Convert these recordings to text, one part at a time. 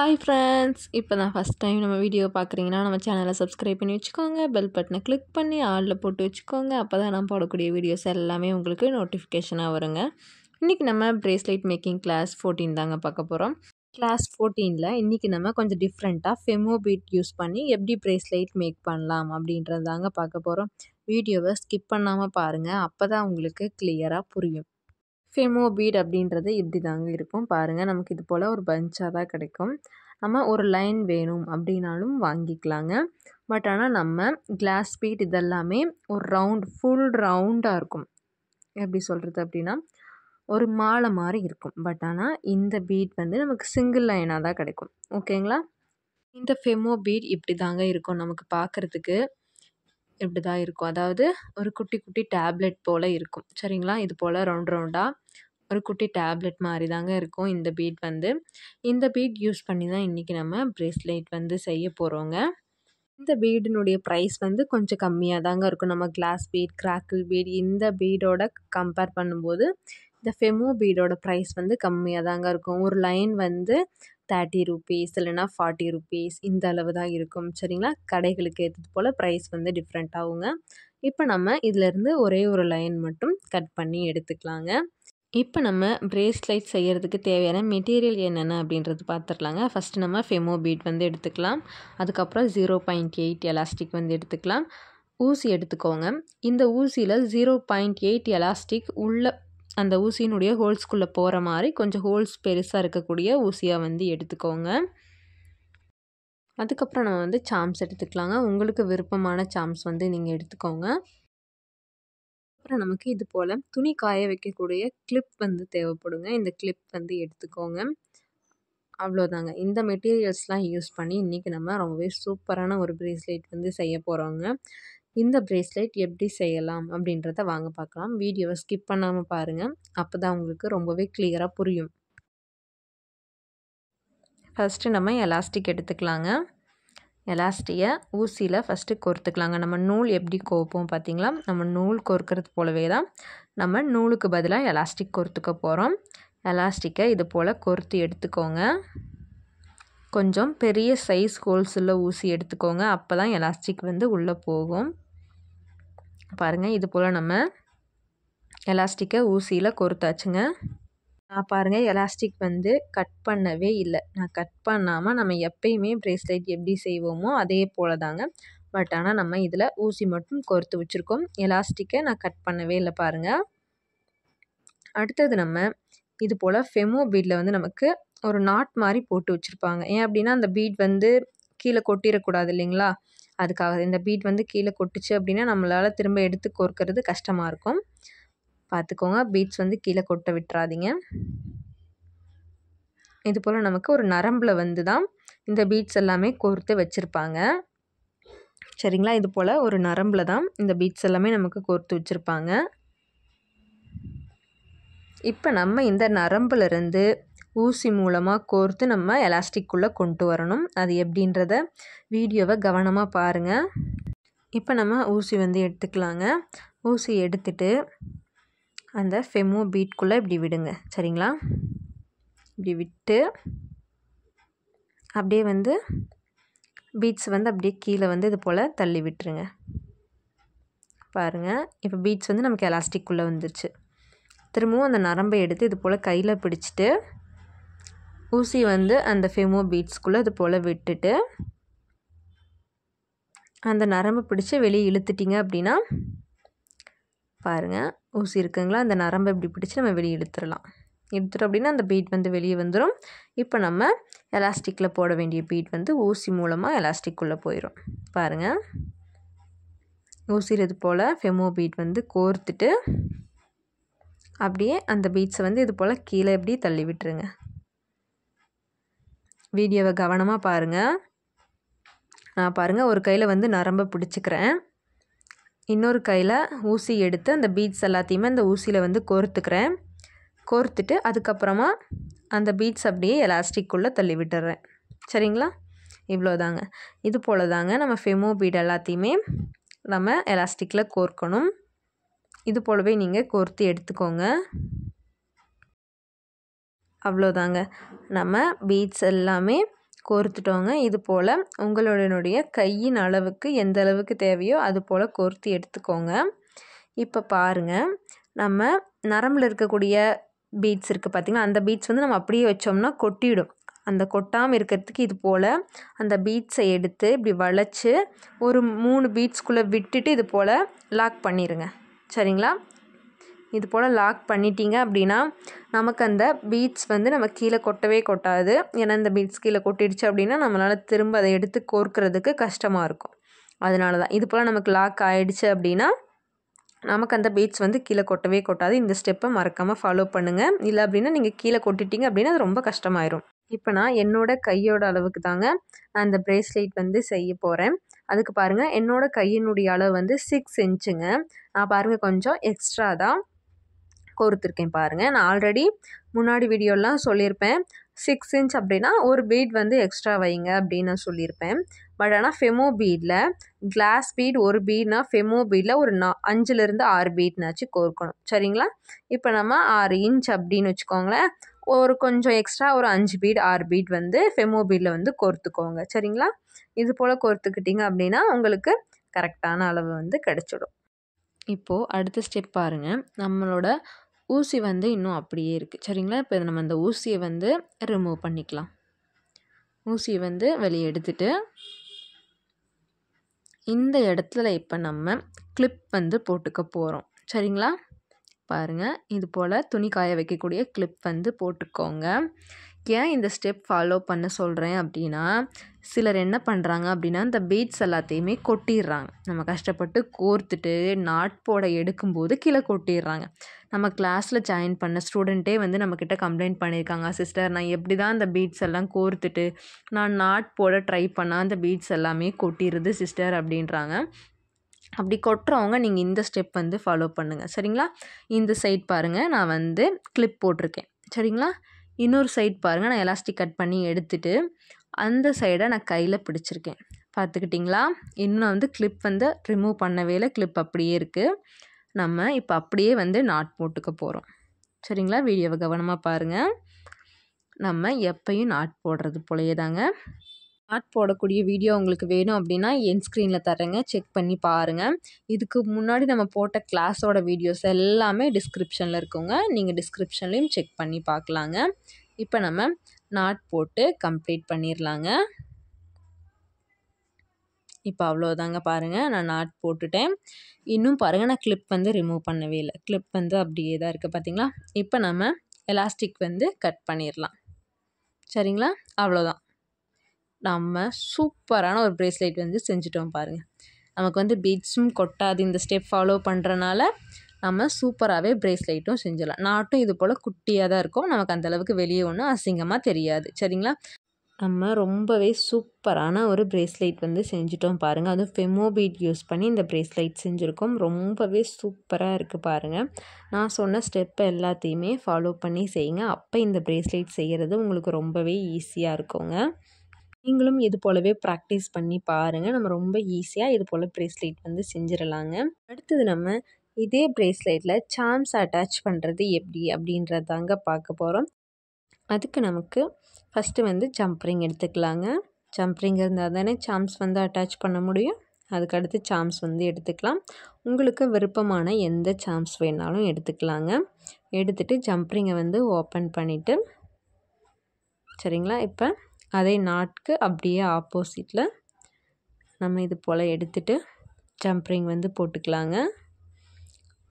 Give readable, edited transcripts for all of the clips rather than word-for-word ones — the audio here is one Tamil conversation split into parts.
ஹாய் ஃப்ரெண்ட்ஸ், இப்போ நான் ஃபஸ்ட் டைம் நம்ம வீடியோ பார்க்குறீங்கன்னா நம்ம சேனலை சப்ஸ்கிரைப் பண்ணி வச்சுக்கோங்க. பெல் பட்டனை கிளிக் பண்ணி ஆலில் போட்டு வச்சுக்கோங்க. அப்போ தான் நான் போடக்கூடிய வீடியோஸ் எல்லாமே உங்களுக்கு நோட்டிஃபிகேஷனாக வருங்க. இன்றைக்கி நம்ம பிரேஸ்லெட் மேக்கிங் கிளாஸ் 14 தாங்க பார்க்க போகிறோம். கிளாஸ் 14ல் இன்றைக்கி நம்ம கொஞ்சம் டிஃப்ரெண்ட்டாக ஃபெமோ பீட் யூஸ் பண்ணி எப்படி பிரேஸ்லெட் மேக் பண்ணலாம் அப்படின்றது தாங்க பார்க்க போகிறோம். வீடியோவை ஸ்கிப் பண்ணாமல் பாருங்கள், அப்போ தான் உங்களுக்கு கிளியராக புரியும். ஃபெமோ பீட் அப்படின்றது இப்படி தாங்க இருக்கும். பாருங்கள், நமக்கு இது போல் ஒரு பஞ்சாக தான் கிடைக்கும். நம்ம ஒரு லைன் வேணும் அப்படின்னாலும் வாங்கிக்கலாங்க. பட் ஆனால் நம்ம கிளாஸ் பீட் இதெல்லாமே ஒரு ஃபுல் ரவுண்டாக இருக்கும். எப்படி சொல்கிறது அப்படின்னா ஒரு மாலை மாதிரி இருக்கும். பட் ஆனால் இந்த பீட் வந்து நமக்கு சிங்கிள் லைனாக தான் கிடைக்கும். ஓகேங்களா? இந்த ஃபெமோ பீட் இப்படி தாங்க இருக்கும். நமக்கு பார்க்குறதுக்கு இப்படி தான் இருக்கும். அதாவது ஒரு குட்டி குட்டி டேப்லெட் போல் இருக்கும். சரிங்களா? இது போல் ரவுண்டாக ஒரு குட்டி டேப்லெட் மாதிரி தாங்க இருக்கும் இந்த பீட் வந்து. இந்த பீட் யூஸ் பண்ணி தான் இன்றைக்கி நம்ம பிரேஸ்லெட் வந்து செய்ய போகிறோங்க. இந்த பீடினுடைய ப்ரைஸ் வந்து கொஞ்சம் கம்மியாக தாங்க இருக்கும். நம்ம கிளாஸ் பீட், கிராக்கிள் பீட் இந்த பீடோட கம்பேர் பண்ணும்போது இந்த ஃபெமோ பீடோட ப்ரைஸ் வந்து கம்மியாக தாங்க இருக்கும். ஒரு லைன் வந்து 30 ரூபீஸ் இல்லைனா 40 ரூபீஸ் இந்த அளவு தான் இருக்கும். சரிங்களா? கடைகளுக்கு ஏற்றது போல் ப்ரைஸ் வந்து டிஃப்ரெண்ட் ஆகுங்க. இப்போ நம்ம இதிலேருந்து ஒரே ஒரு லைன் மட்டும் கட் பண்ணி எடுத்துக்கலாங்க. இப்போ நம்ம பிரேஸ்லெட் செய்கிறதுக்கு தேவையான மெட்டீரியல் என்னென்ன அப்படின்றது பார்த்துடலாங்க. ஃபஸ்ட்டு நம்ம ஃபெமோ பீட் வந்து எடுத்துக்கலாம். அதுக்கப்புறம் 0.8 எலாஸ்டிக் வந்து எடுத்துக்கலாம். ஊசி எடுத்துக்கோங்க. இந்த ஊசியில் 0.8 எலாஸ்டிக் உள்ள அந்த ஊசியினுடைய ஹோல்ஸ்குள்ளே போகிற மாதிரி கொஞ்சம் ஹோல்ஸ் பெருசாக இருக்கக்கூடிய ஊசியாக வந்து எடுத்துக்கோங்க. அதுக்கப்புறம் நம்ம வந்து சாம்ஸ் எடுத்துக்கலாங்க. உங்களுக்கு விருப்பமான சாம்ஸ் வந்து நீங்கள் எடுத்துக்கோங்க. அப்புறம் நமக்கு இது போல் துணி காய வைக்கக்கூடிய கிளிப் வந்து தேவைப்படுங்க. இந்த கிளிப் வந்து எடுத்துக்கோங்க. அவ்வளோதாங்க. இந்த மெட்டீரியல்ஸ்லாம் யூஸ் பண்ணி இன்றைக்கி நம்ம ரொம்பவே சூப்பரான ஒரு பிரேஸ்லெட் வந்து செய்ய போகிறோங்க. இந்த பிரேஸ்லெட் எப்படி செய்யலாம் அப்படின்றத வாங்க பார்க்கலாம். வீடியோவை ஸ்கிப் பண்ணாமல் பாருங்கள், அப்போ தான் உங்களுக்கு ரொம்பவே கிளியராக புரியும். ஃபஸ்ட்டு நம்ம எலாஸ்டிக் எடுத்துக்கலாங்க. எலாஸ்டிக்கை ஊசியில் ஃபஸ்ட்டு கோர்த்துக்கலாங்க. நம்ம நூல் எப்படி கோர்ப்போம் பார்த்தீங்களா? நம்ம நூல் கோர்க்கறது போலவே தான் நம்ம நூலுக்கு பதிலாக எலாஸ்டிக் கோர்த்துக்க போகிறோம். எலாஸ்டிக்கை இது போல் கோர்த்து எடுத்துக்கோங்க. கொஞ்சம் பெரிய சைஸ் ஹோல்ஸ் உள்ள ஊசி எடுத்துக்கோங்க. அப்போ தான் எலாஸ்டிக் வந்து உள்ளே போகும். பாருங்கள், இது போல் நம்ம எலாஸ்டிக்கை ஊசியில் கோர்த்தாச்சுங்க. நான் பாருங்கள் எலாஸ்டிக் வந்து கட் பண்ணவே இல்லை. நான் கட் பண்ணாமல் நம்ம எப்பயுமே பிரேஸ்லெட் எப்படி செய்வோமோ அதே போல் தாங்க. பட் ஆனால் நம்ம இதில் ஊசி மட்டும் கோர்த்து வச்சுருக்கோம். எலாஸ்டிக்கை நான் கட் பண்ணவே இல்லை பாருங்கள். அடுத்தது நம்ம இது போல் ஃபெமோ பீடில் வந்து நமக்கு ஒரு நாட் மாதிரி போட்டு வச்சுருப்பாங்க. ஏன் அப்படின்னா அந்த பீட் வந்து கீழே கொட்டிடக்கூடாது இல்லைங்களா? அதுக்காக இந்த பீட் வந்து கீழே கொட்டுச்சு அப்படின்னா நம்மளால் திரும்ப எடுத்து கோர்க்கறது கஷ்டமாக இருக்கும். பார்த்துக்கோங்க, பீட்ஸ் வந்து கீழே கொட்ட விட்டுறாதீங்க. இது போல் நமக்கு ஒரு நரம்பில் வந்து தான் இந்த பீட்ஸ் எல்லாமே கோர்த்து வச்சுருப்பாங்க. சரிங்களா? இது போல் ஒரு நரம்பில் தான் இந்த பீட்ஸ் எல்லாமே நமக்கு கோர்த்து வச்சுருப்பாங்க. இப்போ நம்ம இந்த நரம்புலேருந்து ஊசி மூலமாக கோர்த்து நம்ம எலாஸ்டிக்குள்ளே கொண்டு வரணும். அது எப்படின்றத வீடியோவை கவனமாக பாருங்கள். இப்போ நம்ம ஊசி வந்து எடுத்துக்கலாங்க. ஊசி எடுத்துட்டு அந்த ஃபெமோ பீட்குள்ளே இப்படி விடுங்க. சரிங்களா? இப்படி விட்டு அப்படியே வந்து பீட்ஸ் வந்து அப்படியே கீழே வந்து இது போல் தள்ளி விட்டுருங்க. பாருங்கள், இப்போ பீட்ஸ் வந்து நமக்கு எலாஸ்டிக்குள்ளே வந்துருச்சு. திரும்பவும் அந்த நரம்பை எடுத்து இது போல் கையில் பிடிச்சிட்டு ஊசி வந்து அந்த ஃபெமோ பீட்ஸ்குள்ளே இது போல் விட்டுட்டு அந்த நரம்பை பிடிச்சி வெளியே இழுத்துட்டிங்க அப்படின்னா பாருங்கள், ஊசி இருக்குங்களா? அந்த நரம்பை இப்படி பிடிச்சி நம்ம வெளியே இழுத்துடலாம். எடுத்துட்டோம் அப்படின்னா அந்த பீட் வந்து வெளியே வந்துடும். இப்போ நம்ம எலாஸ்டிக்கில் போட வேண்டிய பீட் வந்து ஊசி மூலமாக எலாஸ்டிக்குள்ளே போயிடும். பாருங்கள், ஊசியில் இது போல் ஃபெமோ பீட் வந்து கோர்த்துட்டு அப்படியே அந்த பீட்ஸை வந்து இது போல் கீழே எப்படி தள்ளி விட்டுருங்க. வீடியோவை கவனமாக பாருங்கள். நான் பாருங்கள் ஒரு கையில் வந்து நரம்பை பிடிச்சிக்கிறேன், இன்னொரு கையில் ஊசி எடுத்து அந்த பீட்ஸ் எல்லாத்தையுமே அந்த ஊசியில் வந்து கோர்த்துக்கிறேன். கோர்த்துட்டு அதுக்கப்புறமா அந்த பீட்ஸ் அப்படியே எலாஸ்டிக்குள்ளே தள்ளி விட்டுறேன். சரிங்களா? இவ்வளோதாங்க. இது போல் தாங்க நம்ம ஃபெமோ பீட் எல்லாத்தையுமே நம்ம எலாஸ்டிக்கில் கோர்க்கணும். இது போலவே நீங்கள் கோர்த்து எடுத்துக்கோங்க. அவ்வளோதாங்க. நம்ம பீட்ஸ் எல்லாமே கோர்த்துட்டோங்க. இது போல் உங்களுடைய கையின் அளவுக்கு எந்த அளவுக்கு தேவையோ அது போல் கோர்த்து எடுத்துக்கோங்க. இப்போ பாருங்கள், நம்ம நரம்பில் இருக்கக்கூடிய பீட்ஸ் இருக்குது பார்த்திங்களா, அந்த பீட்ஸ் வந்து நம்ம அப்படியே வச்சோம்னா கொட்டிடும். அந்த கொட்டாமல் இருக்கிறதுக்கு இது போல் அந்த பீட்ஸை எடுத்து இப்படி வளைச்சி ஒரு 3 பீட்ஸ்குள்ளே விட்டுட்டு இது போல் லாக் பண்ணிடுங்க. சரிங்களா? இது போல் லாக் பண்ணிட்டீங்க அப்படின்னா நமக்கு அந்த பீட்ஸ் வந்து நம்ம கீழே கொட்டவே கொட்டாது. ஏன்னா இந்த பீட்ஸ் கீழே கொட்டிடுச்சு அப்படின்னா நம்மளால் திரும்ப அதை எடுத்து கோர்க்கிறதுக்கு கஷ்டமாக இருக்கும். அதனால தான் இது போல் நமக்கு லாக் ஆகிடுச்சு அப்படின்னா நமக்கு அந்த பீட்ஸ் வந்து கீழே கொட்டவே கொட்டாது. இந்த ஸ்டெப்பை மறக்காமல் ஃபாலோ பண்ணுங்கள். இல்லை அப்படின்னா நீங்கள் கீழே கொட்டிட்டீங்க அப்படின்னா அது ரொம்ப கஷ்டமாயிரும். இப்போ நான் என்னோடய கையோட அளவுக்கு தாங்க நான் இந்த ப்ரேஸ்லெட் வந்து செய்ய போகிறேன். அதுக்கு பாருங்கள், என்னோடய கையினுடைய அளவு வந்து 6 இன்ச்சுங்க. நான் பாருங்கள் கொஞ்சம் எக்ஸ்ட்ரா தான் கோர்த்துருக்கேன் பாருங்கள். நான் ஆல்ரெடி முன்னாடி வீடியோலாம் சொல்லியிருப்பேன், 6 இன்ச் அப்படின்னா ஒரு பீட் வந்து எக்ஸ்ட்ரா வைங்க அப்படின்னு நான் சொல்லியிருப்பேன். பட் ஆனால் ஃபெமோ பீடில் கிளாஸ் பீட் ஒரு பீட்னா ஃபெமோ பீடில் ஒரு 5லேருந்து 6 பீட்னாச்சும் கோர்க்கணும். சரிங்களா? இப்போ நம்ம 6 இன்ச் அப்படின்னு வச்சுக்கோங்களேன். ஒரு கொஞ்சம் எக்ஸ்ட்ரா ஒரு 5 பீட் 6 பீட் வந்து ஃபெமோ பீடில் வந்து கோர்த்துக்கோங்க. சரிங்களா? இது போல் கோர்த்துக்கிட்டிங்க அப்படின்னா உங்களுக்கு கரெக்டான அளவு வந்து கிடச்சிடும். இப்போது அடுத்த ஸ்டெப் பாருங்கள், நம்மளோட ஊசி வந்து இன்னும் அப்படியே இருக்குது. சரிங்களா? இப்போ நம்ம அந்த ஊசியை வந்து ரிமூவ் பண்ணிக்கலாம். ஊசியை வந்து வெளியே எடுத்துட்டு இந்த இடத்துல இப்போ நம்ம கிளிப் வந்து போட்டுக்க போகிறோம். சரிங்களா? பாருங்கள், இது போல் துணி காய வைக்கக்கூடிய கிளிப் வந்து போட்டுக்கோங்க. ஏன் இந்த ஸ்டெப் ஃபாலோ பண்ண சொல்கிறேன் அப்படின்னா, சிலர் என்ன பண்ணுறாங்க அப்படின்னா இந்த பீட்ஸ் எல்லாத்தையுமே கொட்டிடுறாங்க. நம்ம கஷ்டப்பட்டு கோர்த்துட்டு நாட் போட எடுக்கும்போது கீழே கொட்டிடுறாங்க. நம்ம கிளாஸில் ஜாயின் பண்ண ஸ்டூடெண்ட்டே வந்து நம்மக்கிட்ட கம்ப்ளைண்ட் பண்ணியிருக்காங்க, சிஸ்டர் நான் எப்படி தான் அந்த பீட்ஸ் எல்லாம் கோர்த்துட்டு நான் நாட் போட ட்ரை பண்ணால் அந்த பீட்ஸ் எல்லாமே கொட்டிடுது சிஸ்டர் அப்படின்றாங்க. அப்படி கொட்டுறவங்க நீங்கள் இந்த ஸ்டெப் வந்து ஃபாலோ பண்ணுங்கள். சரிங்களா? இந்த சைட் பாருங்கள், நான் வந்து கிளிப் போட்டிருக்கேன். சரிங்களா? இன்னொரு சைட் பாருங்கள், நான் எலாஸ்டிக் கட் பண்ணி எடுத்துகிட்டு அந்த சைடை நான் கையில் பிடிச்சிருக்கேன். பார்த்துக்கிட்டிங்களா? இன்னும் வந்து கிளிப் வந்து ரிமூவ் பண்ணவே இல்லை, கிளிப் அப்படியே இருக்குது. நம்ம இப்போ அப்படியே வந்து நாட் போட்டுக்க போகிறோம். சரிங்களா? வீடியோவை கவனமாக பாருங்கள். நம்ம எப்பயும் நாட் போடுறது போலயே தாங்க. நாட் போடக்கூடிய வீடியோ உங்களுக்கு வேணும் அப்படின்னா என் ஸ்க்ரீனில் தரேங்க, செக் பண்ணி பாருங்கள். இதுக்கு முன்னாடி நம்ம போட்ட கிளாஸோட வீடியோஸ் எல்லாமே டிஸ்கிரிப்ஷனில் இருக்குங்க, நீங்கள் டிஸ்கிரிப்ஷன்லேயும் செக் பண்ணி பார்க்கலாங்க. இப்போ நம்ம நாட் போட்டு கம்ப்ளீட் பண்ணிடலாங்க. இப்போ அவ்வளோதாங்க பாருங்கள், நான் நாட் போட்டுட்டேன். இன்னும் பாருங்கள், நான் கிளிப் வந்து ரிமூவ் பண்ணவே இல்லை, கிளிப் வந்து அப்படியே தான் இருக்குது பார்த்தீங்களா? இப்போ நம்ம எலாஸ்டிக் வந்து கட் பண்ணிடலாம். சரிங்களா? அவ்வளோதான், நம்ம சூப்பரான ஒரு ப்ரேஸ்லெட் வந்து செஞ்சுட்டோம் பாருங்கள். நமக்கு வந்து பீட்ஸும் கொட்டாது. இந்த ஸ்டெப் ஃபாலோ பண்ணுறனால நம்ம சூப்பராகவே ப்ரேஸ்லெட்டும் செஞ்சிடலாம். நாட்டும் இது போல் குட்டியாக தான் இருக்கும், நமக்கு அந்தளவுக்கு வெளியே ஒன்றும் அசிங்கமாக தெரியாது. சரிங்களா? நம்ம ரொம்பவே சூப்பரான ஒரு ப்ரேஸ்லெட் வந்து செஞ்சுட்டோம் பாருங்கள். அதுவும் ஃபெமோ பீட் யூஸ் பண்ணி இந்த ப்ரேஸ்லெட் செஞ்சுருக்கோம். ரொம்பவே சூப்பராக இருக்குது பாருங்கள். நான் சொன்ன ஸ்டெப்பை எல்லாத்தையுமே ஃபாலோ பண்ணி செய்யுங்க. அப்போ இந்த ப்ரேஸ்லெட் செய்கிறது உங்களுக்கு ரொம்பவே ஈஸியாக இருக்குங்க. நீங்களும் இது போலவே ப்ராக்டிஸ் பண்ணி பாருங்கள். நம்ம ரொம்ப ஈஸியாக இது போல் ப்ரேஸ்லெட் வந்து செஞ்சிடலாங்க. அடுத்தது நம்ம இதே ப்ரேஸ்லெட்டில் சார்ம்ஸ் அட்டாச் பண்ணுறது எப்படி அப்படின்றது தாங்க பார்க்க போகிறோம். அதுக்கு நமக்கு ஃபஸ்ட்டு வந்து ஜம்ப் ரிங் எடுத்துக்கலாங்க. ஜம்ப் ரிங் இருந்தால் தானே சார்ம்ஸ் வந்து அட்டாச் பண்ண முடியும். அதுக்கடுத்து சார்ம்ஸ் வந்து எடுத்துக்கலாம். உங்களுக்கு விருப்பமான எந்த சார்ம்ஸ் வேணாலும் எடுத்துக்கலாங்க. எடுத்துகிட்டு ஜம்ப் ரிங்கை வந்து ஓப்பன் பண்ணிவிட்டு, சரிங்களா, இப்போ அதே நாட்க்கு அப்படியே ஆப்போசிட்டில் நம்ம இது போல் எடுத்துகிட்டு ஜம்ப் ரிங் வந்து போட்டுக்கலாங்க.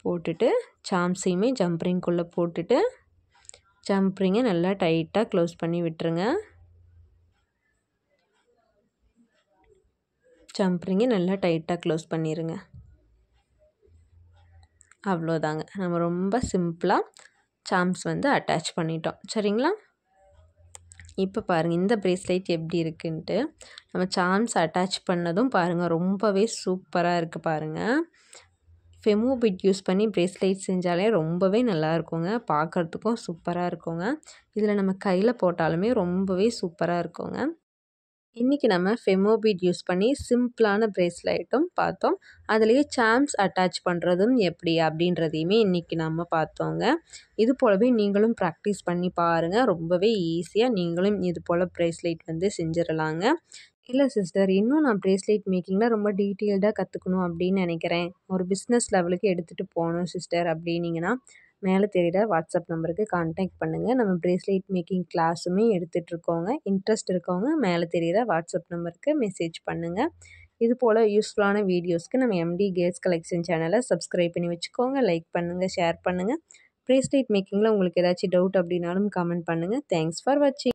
போட்டுட்டு சார்ம்ஸையுமே ஜம்ப் ரிங்குள்ளே போட்டுட்டு ஜம்ப் ரிங்கை நல்லா டைட்டாக க்ளோஸ் பண்ணி விட்டுருங்க. ஜம்ப் ரிங்கை நல்லா டைட்டாக க்ளோஸ் பண்ணிடுங்க. அவ்வளோதாங்க, நம்ம ரொம்ப சிம்பிளாக சார்ம்ஸ் வந்து அட்டாச் பண்ணிட்டோம். சரிங்களா? இப்போ பாருங்கள் இந்த ப்ரேஸ்லெட் எப்படி இருக்குன்ட்டு. நம்ம சார்ம்ஸ் அட்டாச் பண்ணதும் பாருங்கள் ரொம்பவே சூப்பராக இருக்குது பாருங்கள். ஃபெமோ பீட் யூஸ் பண்ணி ப்ரேஸ்லெட் செஞ்சாலே ரொம்பவே நல்லா இருக்குங்க, பார்க்குறதுக்கும் சூப்பராக இருக்குங்க. இதில் நம்ம கையில் போட்டாலுமே ரொம்பவே சூப்பராக இருக்குங்க. இன்றைக்கி நம்ம ஃபெமோ பீட் யூஸ் பண்ணி சிம்பிளான பிரேஸ்லெட்டும் பார்த்தோம். அதுலேயே சாம்ஸ் அட்டாச் பண்ணுறதும் எப்படி அப்படின்றதையுமே இன்றைக்கி நம்ம பார்த்தோங்க. இது போலவே நீங்களும் ப்ராக்டிஸ் பண்ணி பாருங்கள். ரொம்பவே ஈஸியாக நீங்களும் இது போல் பிரேஸ்லெட் வந்து செஞ்சிடலாங்க. இல்லை சிஸ்டர், இன்னும் நான் பிரேஸ்லெட் மேக்கிங்கில் ரொம்ப டீட்டெயில்டாக கற்றுக்கணும் அப்படின்னு நினைக்கிறேன், ஒரு பிஸ்னஸ் லெவலுக்கு எடுத்துகிட்டு போகணும் சிஸ்டர் அப்படின்னீங்கன்னா மேலே தெரிகிற வாட்ஸ்அப் நம்பருக்கு கான்டாக்ட் பண்ணுங்கள். நம்ம பிரேஸ்லெட் மேக்கிங் கிளாஸுமே எடுத்துகிட்ருக்கோங்க. இன்ட்ரெஸ்ட் இருக்கவங்க மேலே தெரிகிற வாட்ஸ்அப் நம்பருக்கு மெசேஜ் பண்ணுங்கள். இது போல் யூஸ்ஃபுல்லான வீடியோஸ்க்கு நம்ம எம்டி கேர்ள்ஸ் கலெக்ஷன் சேனலை சப்ஸ்கிரைப் பண்ணி வச்சுக்கோங்க. லைக் பண்ணுங்கள், ஷேர் பண்ணுங்கள். பிரேஸ்லெட் மேக்கிங்கில் உங்களுக்கு ஏதாச்சும் டவுட் அப்படின்னாலும் கமெண்ட் பண்ணுங்கள். தேங்க்ஸ் ஃபார் வாட்சிங்.